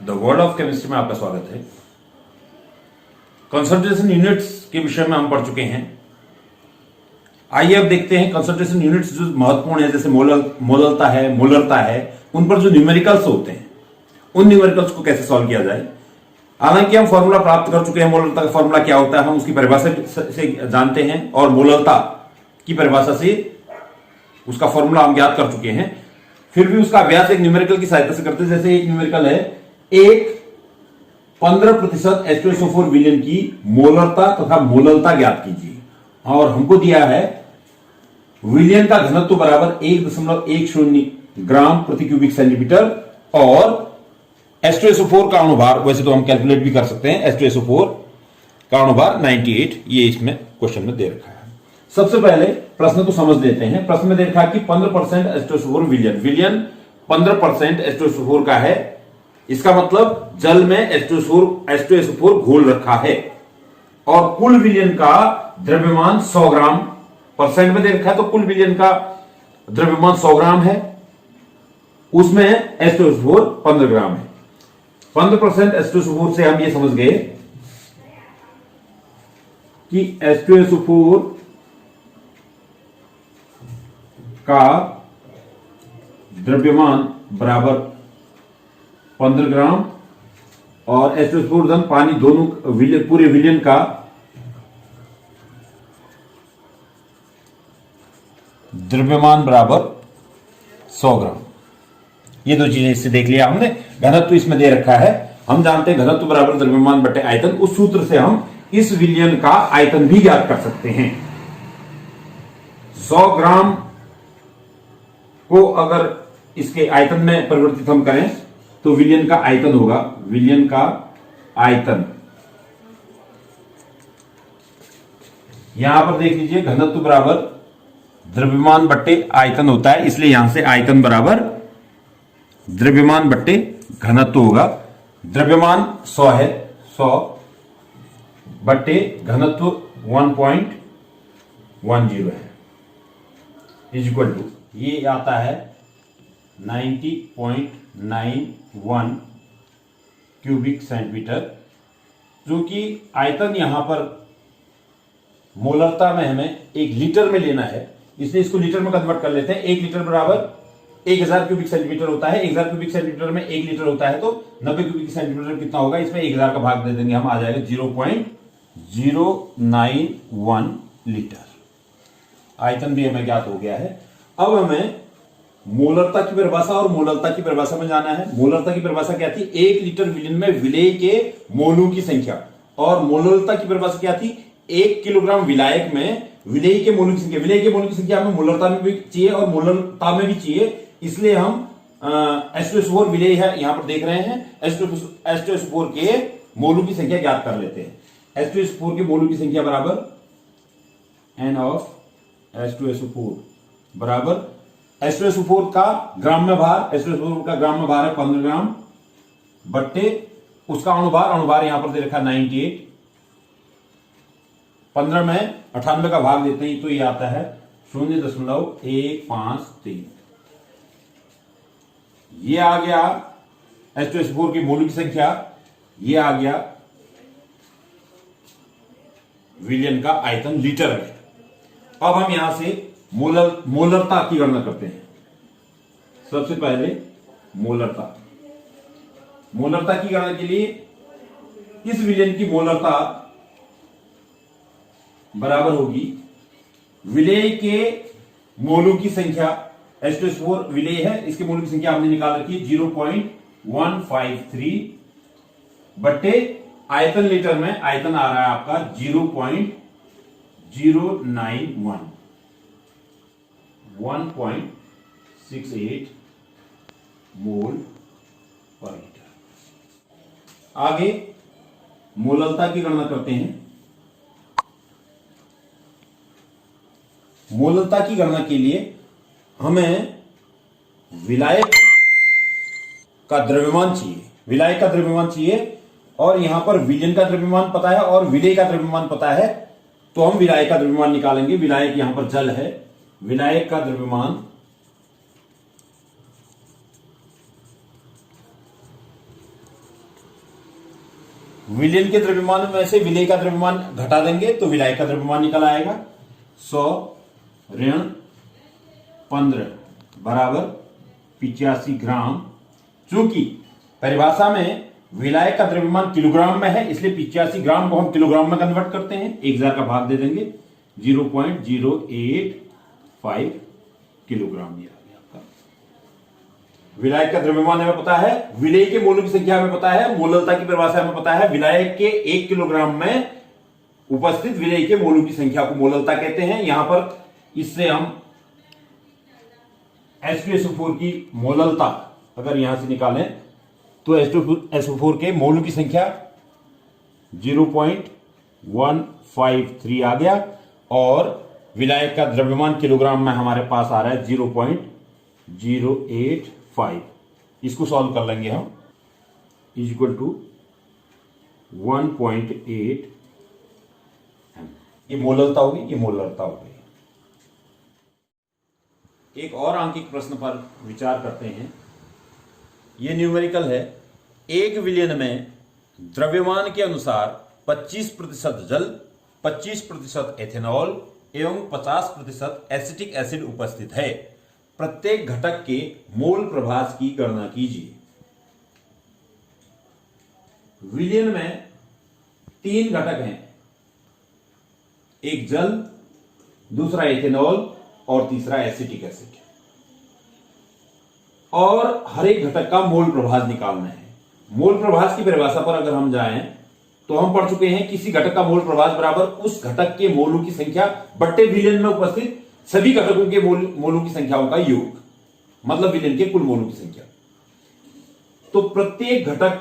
The world of chemistry में आपका स्वागत है। कंसंट्रेशन यूनिट्स के विषय में हम पढ़ चुके हैं। आइए अब देखते हैं कंसंट्रेशन यूनिट्स जो महत्वपूर्ण है, जैसे मोलरता है, उन पर जो न्यूमेरिकल्स होते हैं उन न्यूमेरिकल्स को कैसे सॉल्व किया जाए। हालांकि हम फॉर्मूला प्राप्त कर चुके हैं, मोलरता का फॉर्मूला क्या होता है हम उसकी परिभाषा से जानते हैं, और मोलरता की परिभाषा से उसका फॉर्मूला हम ज्ञात कर चुके हैं। फिर भी उसका अभ्यास एक न्यूमेरिकल की सहायता से करते हैं। जैसे एक न्यूमेरिकल है, एक 15% H2SO4 विलयन की मोलरता तथा मोलरता ज्ञात कीजिए, और हमको दिया है विलयन का घनत्व बराबर 1.10 ग्राम प्रति क्यूबिक सेंटीमीटर और H2SO4 का अणुभार, वैसे तो हम कैलकुलेट भी कर सकते हैं, H2SO4 का अणुभार 98, ये इसमें क्वेश्चन में दे रखा है। सबसे पहले प्रश्न को समझ लेते हैं। प्रश्न में दे रखा है कि 15% H2SO4 विलयन 15% H2SO4 का है। इसका मतलब जल में H2SO4 घोल रखा है, और कुल विलयन का द्रव्यमान 100 ग्राम परसेंट में दे रखा है, तो कुल विलयन का द्रव्यमान 100 ग्राम है, उसमें H2SO4 15 ग्राम है। 15% H2SO4 से हम ये समझ गए कि H2SO4 का द्रव्यमान बराबर 15 ग्राम और H2SO4 धन पानी, दोनों पूरे विलयन का द्रव्यमान बराबर 100 ग्राम। ये दो चीजें इससे देख लिया हमने। घनत्व इसमें दे रखा है, हम जानते हैं घनत्व बराबर द्रव्यमान बटे आयतन। उस सूत्र से हम इस विलयन का आयतन भी ज्ञात कर सकते हैं। 100 ग्राम को अगर इसके आयतन में परिवर्तित हम करें तो विलयन का आयतन होगा, विलयन का आयतन यहां पर देख लीजिए, घनत्व बराबर द्रव्यमान बट्टे आयतन होता है, इसलिए यहां से आयतन बराबर द्रव्यमान बट्टे घनत्व होगा। द्रव्यमान 100 है, 100 बट्टे घनत्व 1.10 है, इज इक्वल टू, ये आता है 90.91 क्यूबिक सेंटीमीटर, जो कि आयतन यहां पर मोलरता में हमें 1 लीटर में लेना है, इसलिए इसको लीटर में कन्वर्ट कर लेते हैं। 1 लीटर बराबर 1000 क्यूबिक सेंटीमीटर होता है। 1000 क्यूबिक सेंटीमीटर में 1 लीटर होता है, तो 90 क्यूबिक सेंटीमीटर कितना होगा, इसमें 1000 का भाग दे देंगे हम, आ जाएगा 0.091 लीटर। आयतन भी हमें ज्ञात हो गया है। अब हमें मोलरता की परिभाषा और मोलरता की परिभाषा में जाना है। मोलरता की परिभाषा क्या थी, 1 लीटर विलयन में विलेय के मोलों की संख्या, और मोलरता की परिभाषा क्या थी, 1 किलोग्राम विलायक में विलेय के मोलों की संख्या। विलेय के मोलों की संख्या हमें मोलरता में भी चाहिए और मोलरता में भी चाहिए, इसलिए हम H2SO4 विलेय है यहां पर देख रहे हैं, H2SO4 के मोलों की संख्या ज्ञात कर लेते हैं। H2SO4 के मोलों की संख्या बराबर N ऑफ H2SO4 बराबर H2SO4 का ग्राम में भार, H2SO4 का ग्राम में भार है 15 ग्राम बट्टे उसका अणुभार यहां पर दे रखा 98, 15 में 98 का भाग देते हैं तो ये आता है 0.153। ये आ गया H2SO4 की मोलों की संख्या, ये आ गया विलयन का आयतन लीटर में। अब हम यहां से मोलरता की गणना करते हैं। सबसे पहले मोलरता की गणना के लिए इस विलयन की मोलरता बराबर होगी विलेय के मोलों की संख्या। H2SO4 विलेय है, इसके मोलों की संख्या हमने निकाल रखी है 0.153 बट्टे आयतन लीटर में, आयतन आ रहा है आपका 0.091, 1.68 मोल पर लीटर। आगे मोलरता की गणना करते हैं। मोलरता की गणना के लिए हमें विलायक का द्रव्यमान चाहिए, और यहां पर विलयन का द्रव्यमान पता है और विलेय का द्रव्यमान पता है, तो हम विलायक का द्रव्यमान निकालेंगे। विलायक यहां पर जल है, विलायक का द्रव्यमान विलयन के द्रव्यमान में से विलेय का द्रव्यमान घटा देंगे तो विलायक का द्रव्यमान निकल आएगा। 100 ऋण 15 बराबर 85 ग्राम। चूंकि परिभाषा में विलायक का द्रव्यमान किलोग्राम में है, इसलिए 85 ग्राम को हम किलोग्राम में कन्वर्ट करते हैं। 1000 का भाग दे देंगे, 0.085 किलोग्राम। ये आ गया आपका विलायक का द्रव्यमान हमें पता है, विलेय के मोलों की संख्या हमें पता है, मोललता की परिभाषा हमें पता है। विलायक के 1 किलोग्राम में उपस्थित विलेय के मोलों की संख्या को मोललता कहते हैं। यहां पर इससे हम H2SO4 की मोललता अगर यहां से निकालें तो H2SO4 के मोलों की संख्या 0.153 आ गया और विलायक का द्रव्यमान किलोग्राम में हमारे पास आ रहा है 0.085। इसको सॉल्व कर लेंगे हम, इज इक्वल टू 1.8। ये मोललता होगी, ये मोललता होगी। एक और आंकिक प्रश्न पर विचार करते हैं। यह न्यूमेरिकल है। एक विलयन में द्रव्यमान के अनुसार 25% जल, 25% एथेनॉल एवं 50% एसिटिक एसिड उपस्थित है। प्रत्येक घटक के मोल प्रभास की गणना कीजिए। विलयन में 3 घटक हैं, एक जल, दूसरा एथेनॉल और तीसरा एसिटिक एसिड, और हर एक घटक का मोल प्रभास निकालना है। मोल प्रभास की परिभाषा पर अगर हम जाएं तो हम पढ़ चुके हैं, किसी घटक का मोल प्रभास बराबर उस घटक के मोलों की संख्या बट्टे विलयन में उपस्थित सभी घटकों के मोलों की संख्याओं का योग, मतलब विलयन के कुल मोलों की संख्या। तो प्रत्येक घटक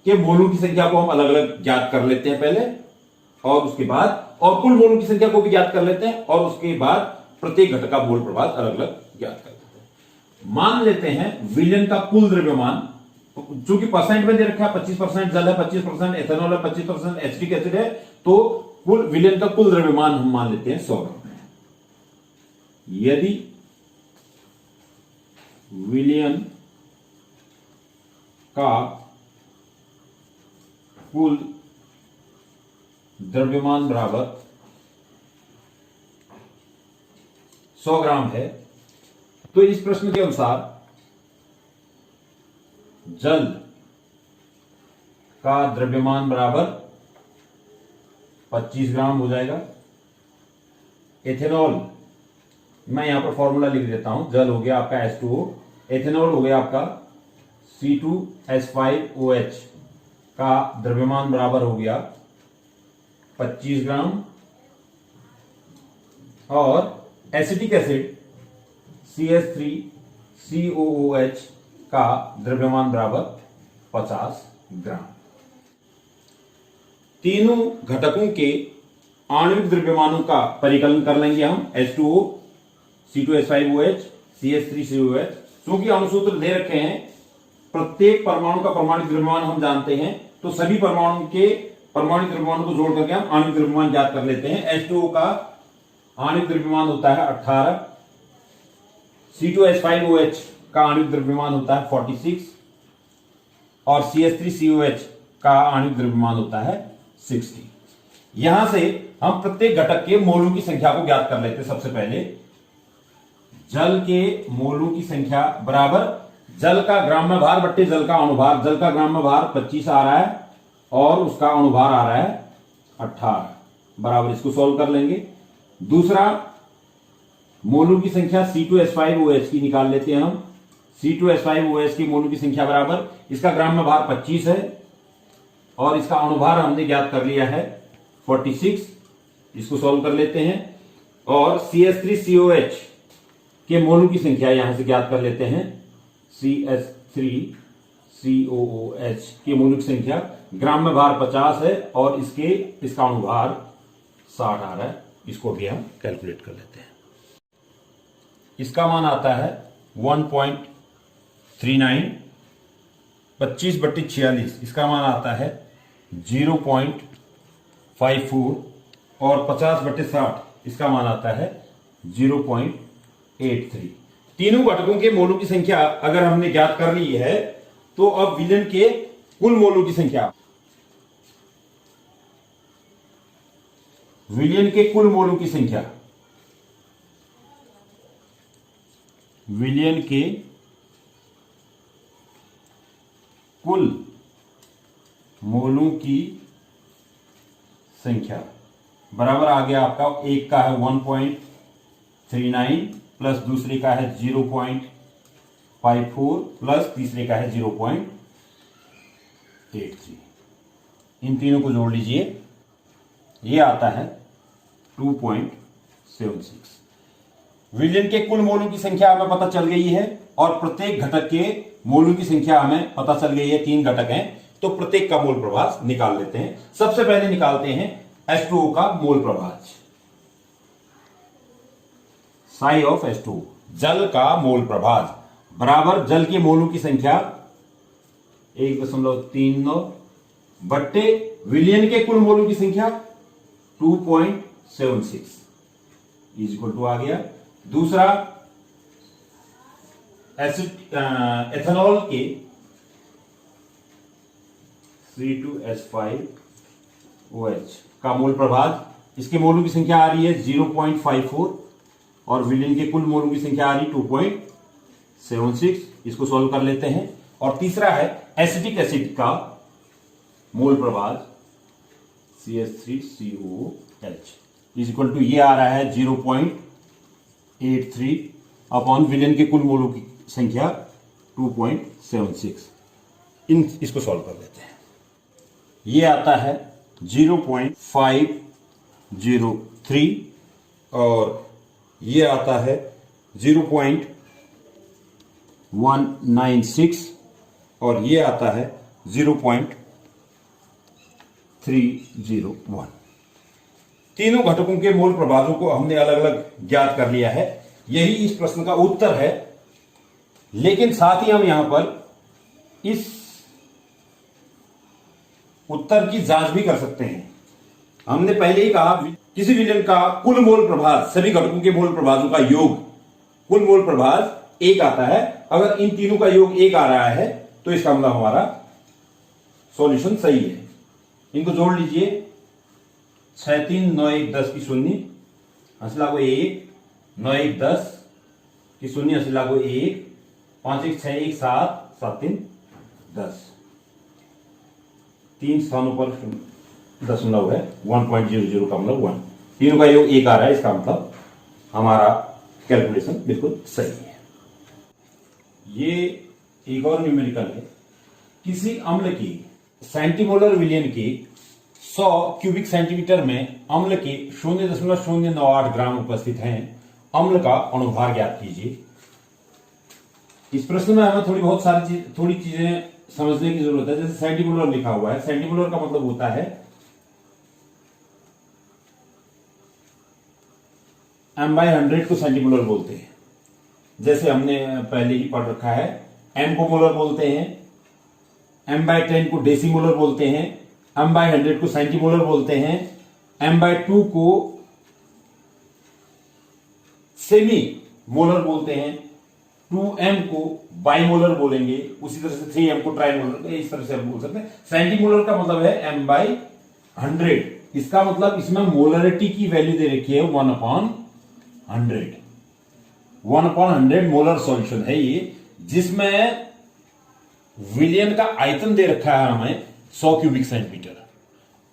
के मोलों की संख्या को हम अलग अलग ज्ञात कर लेते हैं पहले, और उसके बाद और कुल मोलों की संख्या को भी ज्ञात कर लेते हैं, और उसके बाद प्रत्येक घटक का मोल प्रभास अलग अलग ज्ञात कर लेते हैं। मान लेते हैं विलयन का कुल द्रव्यमान, चूंकि परसेंट में दे रखा है, 25% जल है, 25% एथेनॉल है, 25% एसिटिक एसिड है, तो कुल विलयन का कुल द्रव्यमान हम मान लेते हैं 100 ग्राम है। यदि विलयन का कुल द्रव्यमान बराबर 100 ग्राम है, तो इस प्रश्न के अनुसार जल का द्रव्यमान बराबर 25 ग्राम हो जाएगा। एथेनॉल, मैं यहां पर फॉर्मूला लिख देता हूं। जल हो गया आपका H2O, एथेनॉल हो गया आपका C2H5OH का द्रव्यमान बराबर हो गया 25 ग्राम, और एसिटिक एसिड CH3COOH का द्रव्यमान बराबर 50 ग्राम। तीनों घटकों के आणविक द्रव्यमानों का परिकलन कर लेंगे हम। H2O, C2H5OH, CH3COOH। चूंकि अणुसूत्र दे रखे हैं, प्रत्येक परमाणु का परमाणु द्रव्यमान हम जानते हैं, तो सभी परमाणु के परमाणु द्रव्यमान को जोड़ करके हम आणविक द्रव्यमान ज्ञात कर लेते हैं। H2O का आणविक द्रव्यमान होता है 18, C2H5OH का आणविक द्रव्यमान होता है 46, और CH3COH का आणविक द्रव्यमान होता है 60। यहां से हम प्रत्येक घटक के मोलों की संख्या को ज्ञात कर लेते हैं। सबसे पहले जल के मोलों की संख्या बराबर जल का ग्राम में भार बट्टे जल का अणुभार। जल का ग्राम में भार 25 आ रहा है और उसका अणुभार आ रहा है 18 बराबर, इसको सॉल्व कर लेंगे। दूसरा, मोलों की संख्या C2H5OH की निकाल लेते हैं हम। C2H5OH की मोलों की संख्या बराबर, इसका ग्राम में भार 25 है और इसका अणुभार हमने ज्ञात कर लिया है 46, इसको सॉल्व कर लेते हैं। और CH3COH के मोलों की संख्या यहां से ज्ञात कर लेते हैं। CH3COOH की मोलों की संख्या ग्राम में भार 50 है और इसका अणुभार 60 आ रहा है, इसको भी हम कैलकुलेट कर लेते हैं। इसका मान आता है 1.39, 25/46, इसका मान आता है 0.54, और 50/60 इसका मान आता है 0.83। तीनों घटकों के मोलों की संख्या अगर हमने ज्ञात कर ली है, तो अब विलयन के कुल मोलों की संख्या विलयन के कुल मोलों की संख्या, विलयन के कुल मोलों की संख्या बराबर आ गया आपका, एक का है 1.39 प्लस दूसरे का है 0.54 प्लस तीसरे का है 0.83। इन तीनों को जोड़ लीजिए, ये आता है 2.76। विलयन के कुल मोलों की संख्या हमें पता चल गई है और प्रत्येक घटक के मोलों की संख्या हमें पता चल गई है। 3 घटक हैं तो प्रत्येक का मोल प्रभाज निकाल लेते हैं। सबसे पहले निकालते हैं H2O का मोल प्रभाज, साई ऑफ H2O, जल का मोल प्रभाज बराबर जल के मोलों की संख्या 1.39 बट्टे विलयन के कुल मोलों की संख्या 2.76 इज इक्वल टू आ गया। दूसरा एथेनॉल के C2H5OH का मोल प्रभाज, इसके मोलों की संख्या आ रही है 0.54 और विलयन के कुल मोलों की संख्या आ रही है 2.76। इसको सॉल्व कर लेते हैं। और तीसरा है एसिटिक एसिड का मोल प्रभाज CH3COOH इज इक्वल टू, ये आ रहा है 0.83 अपॉन विलयन के कुल मोलों की संख्या 2.76। इसको सॉल्व कर लेते हैं। ये आता है 0.503 और ये आता है 0.196 और ये आता है 0.301। तीनों घटकों के मोल प्रभाजों को हमने अलग अलग ज्ञात कर लिया है। यही इस प्रश्न का उत्तर है। लेकिन साथ ही हम यहां पर इस उत्तर की जांच भी कर सकते हैं। हमने पहले ही कहा किसी विलयन का कुल मोल प्रभाज, सभी घटकों के मोल प्रभाजों का योग, कुल मोल प्रभाज 1 आता है। अगर इन तीनों का योग 1 आ रहा है तो इसका मतलब हमारा सॉल्यूशन सही है। इनको जोड़ लीजिए, 6 3 9 1 10 की शून्य, हंस लागो 1, 9 1 10 की शून्य, हंस लागो 1, 5 1 6 1 7 7 3 10, 3 स्थानों पर दशमलव है, 1.00 का मतलब 1। तीनों का योग 1 आ रहा है, इसका मतलब हमारा कैलकुलेशन बिल्कुल सही है। ये एक और न्यूमेरिकल है। किसी अम्ल की सेंटीमोलर विलयन के 100 क्यूबिक सेंटीमीटर में अम्ल के 0.098 ग्राम उपस्थित हैं। अम्ल का अणुभार ज्ञात कीजिए। इस प्रश्न में हमें थोड़ी चीजें समझने की जरूरत है। जैसे सेंटीमोलर लिखा हुआ है, सेंटीमोलर का मतलब होता है m/100 को सेंटीमोलर बोलते हैं। जैसे हमने पहले ही पढ़ रखा है, m को मोलर बोलते हैं, m/10 को डेसीमोलर बोलते हैं, m/100 को सेंटीमोलर बोलते हैं, m/2 को सेमी मोलर बोलते हैं, 2m को बाइमोलर बोलेंगे, उसी तरह से 3m को ट्राइमोलर, इस तरह से हम बोल सकते हैं। सेंटीमोलर का मतलब है m/100। इसका मतलब इसमें मोलरिटी की वैल्यू दे रखी है 1/100। 1/100 मोलर सॉल्यूशन है ये, जिसमें विलयन का आयतन दे रखा है हमें 100 क्यूबिक सेंटीमीटर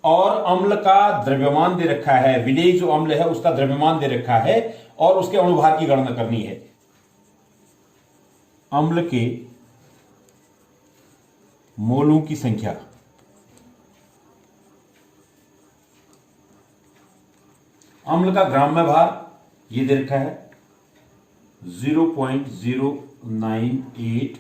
और अम्ल का द्रव्यमान दे रखा है। विलेय जो अम्ल है उसका द्रव्यमान दे रखा है और उसके अणुभार की गणना करनी है। अम्ल के मोलों की संख्या, अम्ल का ग्राम में भार ये दे रखा है 0.098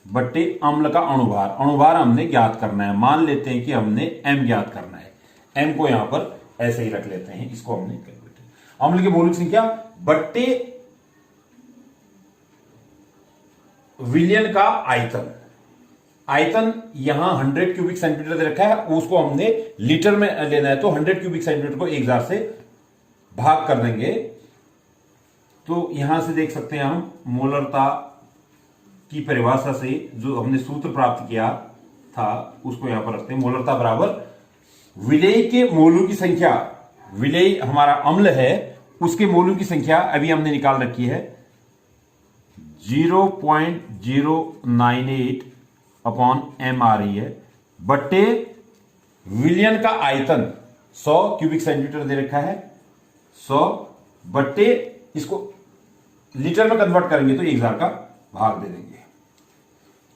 बट्टे अम्ल का अणुभार। अणुभार हमने ज्ञात करना है। मान लेते हैं कि हमने m ज्ञात करना है। m को यहां पर ऐसे ही रख लेते हैं, इसको हमने कैलकुलेट। अम्ल की मोलिक संख्या बट्टे विलयन का आयतन। आयतन यहां 100 क्यूबिक सेंटीमीटर दे रखा है, उसको हमने लीटर में लेना है, तो 100 क्यूबिक सेंटीमीटर को 1000 से भाग कर देंगे। तो यहां से देख सकते हैं हम मोलरता की परिभाषा से जो हमने सूत्र प्राप्त किया था उसको यहां पर रखते हैं। मोलरता बराबर विलेय के मोलों की संख्या विलेय हमारा अम्ल है, उसके मोलों की संख्या अभी हमने निकाल रखी है 0.098 अपॉन m आ रही है, बट्टे विलियन का आयतन 100 क्यूबिक सेंटीमीटर दे रखा है, 100 बट्टे इसको लीटर में कन्वर्ट करेंगे तो 1000 का भाग दे देंगे।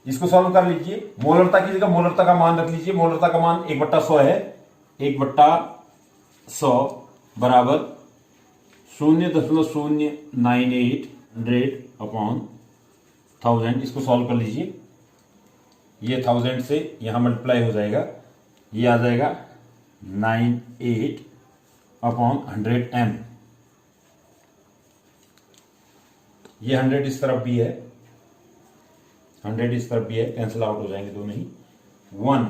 इसको सॉल्व कर लीजिए। मोलरता की जगह मोलरता का मान रख लीजिए। मोलरता का मान 1/100 है, 1/100 बराबर 0.098 100 अपॉन 1000। इसको सॉल्व कर लीजिए। ये 1000 से यहां मल्टीप्लाई हो जाएगा, ये आ जाएगा 98 अपॉन 100 m। ये 100 इस तरफ भी है, 100 इस तरफ भी है, कैंसिल आउट हो जाएंगे दोनों ही। 1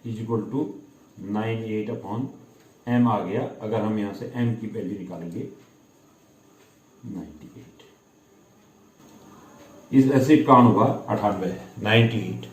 is equal to 98 upon m आ गया। अगर हम यहां से m की वैल्यू निकालेंगे 98, इस एसिड का अणु 98 98